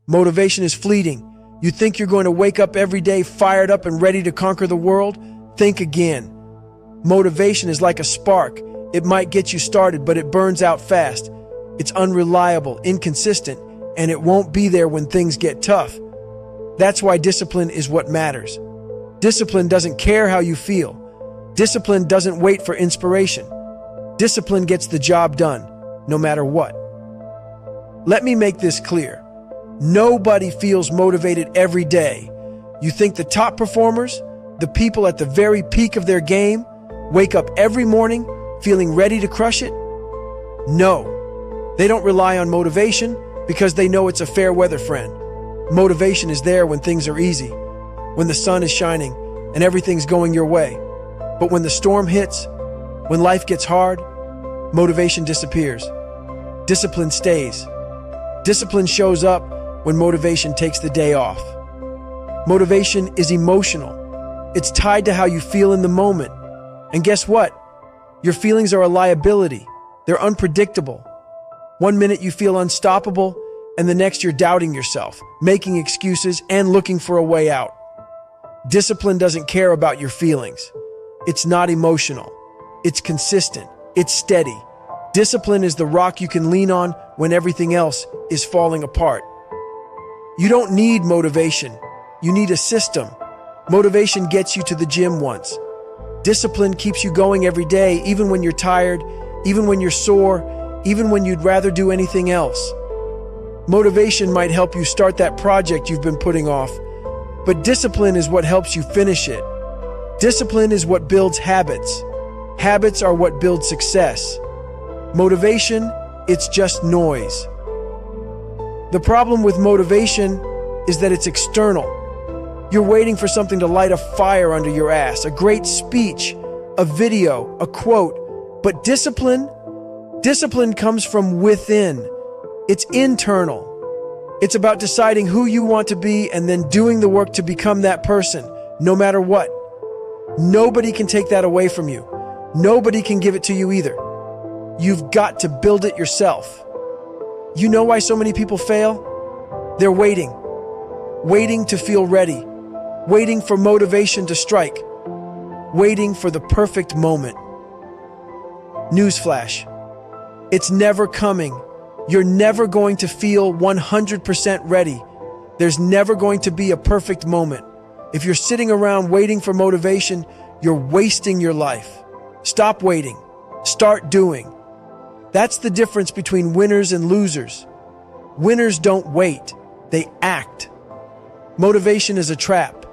Motivation is fleeting. You think you're going to wake up every day fired up and ready to conquer the world? Think again. Motivation is like a spark. It might get you started, but it burns out fast. It's unreliable, inconsistent, and it won't be there when things get tough. That's why discipline is what matters. Discipline doesn't care how you feel. Discipline doesn't wait for inspiration. Discipline gets the job done, no matter what. Let me make this clear. Nobody feels motivated every day. You think the top performers, the people at the very peak of their game, wake up every morning feeling ready to crush it? No. They don't rely on motivation because they know it's a fair weather friend. Motivation is there when things are easy, when the sun is shining and everything's going your way. But when the storm hits, when life gets hard, motivation disappears. Discipline stays. Discipline shows up when motivation takes the day off. Motivation is emotional. It's tied to how you feel in the moment. And guess what? Your feelings are a liability. They're unpredictable. One minute you feel unstoppable, and the next you're doubting yourself, making excuses, and looking for a way out. Discipline doesn't care about your feelings. It's not emotional. It's consistent. It's steady. Discipline is the rock you can lean on when everything else is falling apart. You don't need motivation. You need a system. Motivation gets you to the gym once. Discipline keeps you going every day, even when you're tired, even when you're sore, even when you'd rather do anything else. Motivation might help you start that project you've been putting off, but discipline is what helps you finish it. Discipline is what builds habits. Habits are what build success. Motivation, it's just noise. The problem with motivation is that it's external. You're waiting for something to light a fire under your ass, a great speech, a video, a quote. But discipline comes from within. It's internal. It's about deciding who you want to be and then doing the work to become that person, no matter what. Nobody can take that away from you. Nobody can give it to you either. You've got to build it yourself. You know why so many people fail? They're waiting. Waiting to feel ready. Waiting for motivation to strike. Waiting for the perfect moment. Newsflash. It's never coming. You're never going to feel 100% ready. There's never going to be a perfect moment. If you're sitting around waiting for motivation, you're wasting your life. Stop waiting. Start doing. That's the difference between winners and losers. Winners don't wait. They act. Motivation is a trap.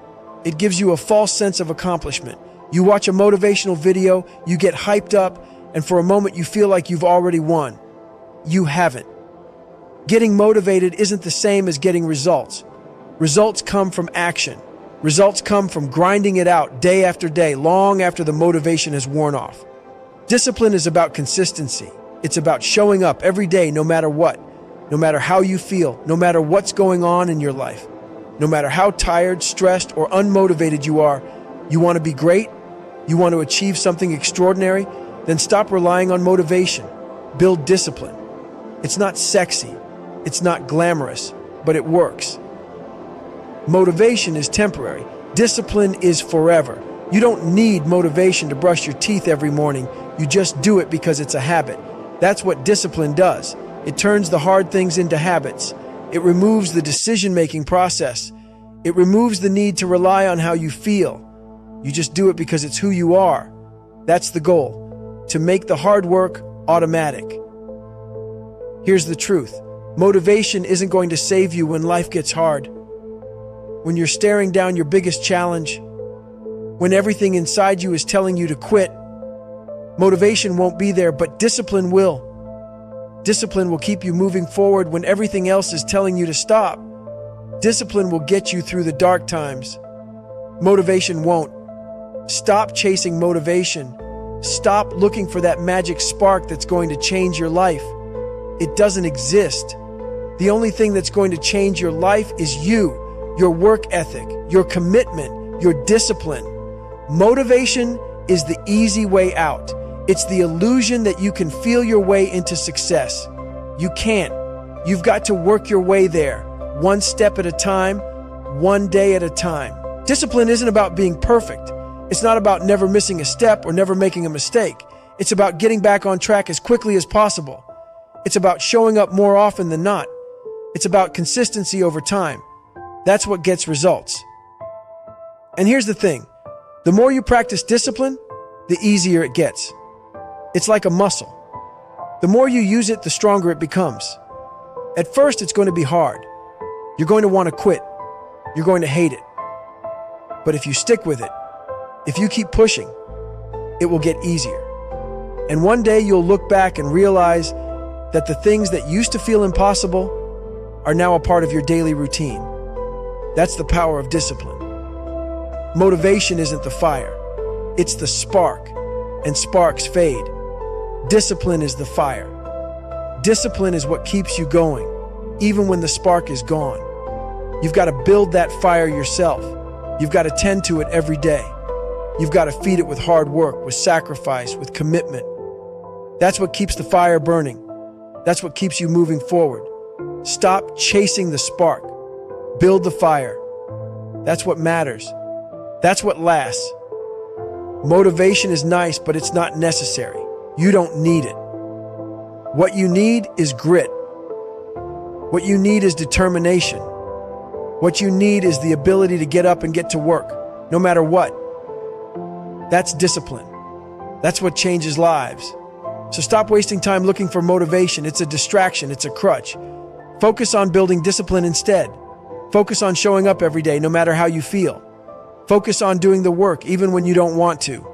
It gives you a false sense of accomplishment. You watch a motivational video, you get hyped up, and for a moment you feel like you've already won. You haven't. Getting motivated isn't the same as getting results. Results come from action. Results come from grinding it out day after day, long after the motivation has worn off. Discipline is about consistency. It's about showing up every day no matter what, no matter how you feel, no matter what's going on in your life. No matter how tired, stressed, or unmotivated you are, you want to be great? You want to achieve something extraordinary? Then stop relying on motivation. Build discipline. It's not sexy. It's not glamorous, but it works. Motivation is temporary. Discipline is forever. You don't need motivation to brush your teeth every morning. You just do it because it's a habit. That's what discipline does. It turns the hard things into habits. It removes the decision-making process. It removes the need to rely on how you feel. You just do it because it's who you are. That's the goal, to make the hard work automatic. Here's the truth. Motivation isn't going to save you when life gets hard. When you're staring down your biggest challenge, when everything inside you is telling you to quit, motivation won't be there, but discipline will. Discipline will keep you moving forward when everything else is telling you to stop. Discipline will get you through the dark times. Motivation won't. Stop chasing motivation. Stop looking for that magic spark that's going to change your life. It doesn't exist. The only thing that's going to change your life is you, your work ethic, your commitment, your discipline. Motivation is the easy way out. It's the illusion that you can feel your way into success. You can't. You've got to work your way there. one step at a time, one day at a time. Discipline isn't about being perfect. It's not about never missing a step or never making a mistake. It's about getting back on track as quickly as possible. It's about showing up more often than not. It's about consistency over time. That's what gets results. And here's the thing. The more you practice discipline, the easier it gets. It's like a muscle. The more you use it, the stronger it becomes. At first, it's going to be hard. You're going to want to quit. You're going to hate it. But if you stick with it, if you keep pushing, it will get easier. And one day you'll look back and realize that the things that used to feel impossible are now a part of your daily routine. That's the power of discipline. Motivation isn't the fire. It's the spark, and sparks fade. Discipline is the fire. Discipline is what keeps you going, even when the spark is gone. You've got to build that fire yourself. You've got to tend to it every day. You've got to feed it with hard work, with sacrifice, with commitment. That's what keeps the fire burning. That's what keeps you moving forward. Stop chasing the spark. Build the fire. That's what matters. That's what lasts. Motivation is nice, but it's not necessary. You don't need it. What you need is grit. What you need is determination. What you need is the ability to get up and get to work, no matter what. That's discipline. That's what changes lives. So stop wasting time looking for motivation. It's a distraction. It's a crutch. Focus on building discipline instead. Focus on showing up every day, no matter how you feel. Focus on doing the work, even when you don't want to.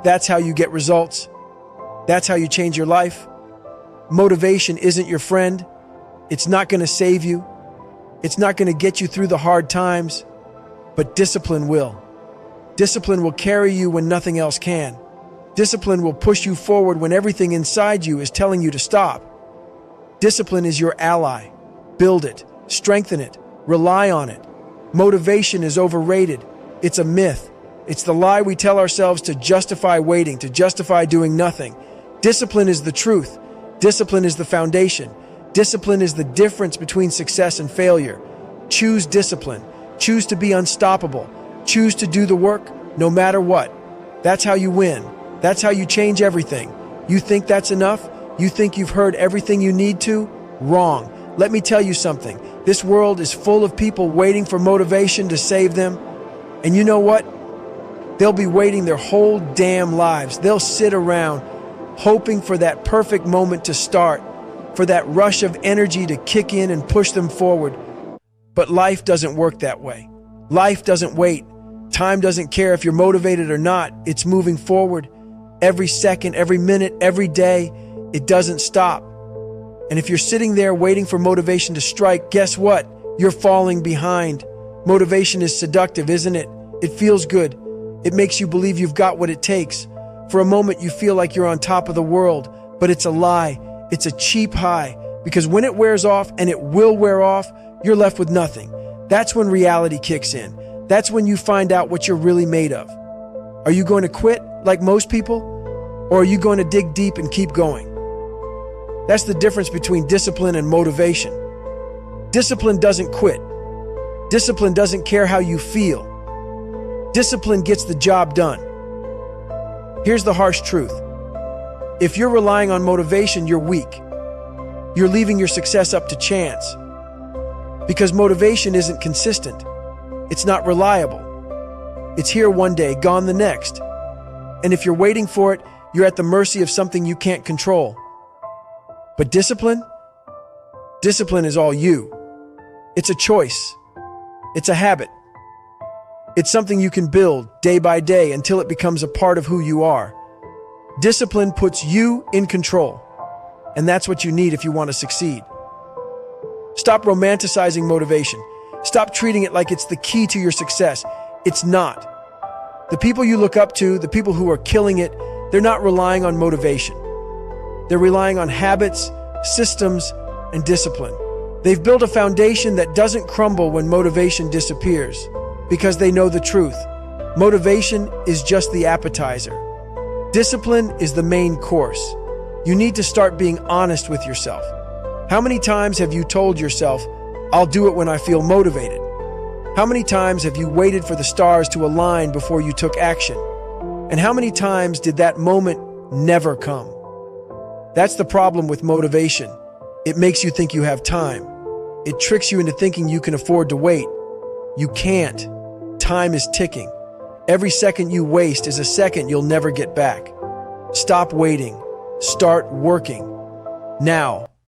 That's how you get results. That's how you change your life. Motivation isn't your friend. It's not going to save you. It's not going to get you through the hard times, but discipline will. Discipline will carry you when nothing else can. Discipline will push you forward when everything inside you is telling you to stop. Discipline is your ally. Build it, strengthen it, rely on it. Motivation is overrated. It's a myth. It's the lie we tell ourselves to justify waiting, to justify doing nothing. Discipline is the truth. Discipline is the foundation. Discipline is the difference between success and failure. Choose discipline. Choose to be unstoppable. Choose to do the work no matter what. That's how you win. That's how you change everything. You think that's enough? You think you've heard everything you need to? Wrong. Let me tell you something. This world is full of people waiting for motivation to save them. And you know what? They'll be waiting their whole damn lives. They'll sit around hoping for that perfect moment to start, for that rush of energy to kick in and push them forward. But life doesn't work that way. Life doesn't wait. Time doesn't care if you're motivated or not. It's moving forward. Every second, every minute, every day, it doesn't stop. And if you're sitting there waiting for motivation to strike, guess what? You're falling behind. Motivation is seductive, isn't it? It feels good. It makes you believe you've got what it takes. For a moment, you feel like you're on top of the world, but it's a lie. It's a cheap high, because when it wears off, and it will wear off, you're left with nothing. That's when reality kicks in. That's when you find out what you're really made of. Are you going to quit like most people? Or are you going to dig deep and keep going? That's the difference between discipline and motivation. Discipline doesn't quit. Discipline doesn't care how you feel. Discipline gets the job done. Here's the harsh truth. If you're relying on motivation, you're weak. You're leaving your success up to chance. Because motivation isn't consistent. It's not reliable. It's here one day, gone the next. And if you're waiting for it, you're at the mercy of something you can't control. But discipline? Discipline is all you. It's a choice. It's a habit. It's something you can build day by day until it becomes a part of who you are. Discipline puts you in control. And that's what you need if you want to succeed. Stop romanticizing motivation. Stop treating it like it's the key to your success. It's not. The people you look up to, the people who are killing it, they're not relying on motivation. They're relying on habits, systems, and discipline. They've built a foundation that doesn't crumble when motivation disappears, because they know the truth. Motivation is just the appetizer. Discipline is the main course. You need to start being honest with yourself. How many times have you told yourself, I'll do it when I feel motivated. How many times have you waited for the stars to align before you took action? And how many times did that moment never come? That's the problem with motivation. It makes you think you have time. It tricks you into thinking you can afford to wait. You can't. Time is ticking. Every second you waste is a second you'll never get back. Stop waiting. Start working. Now.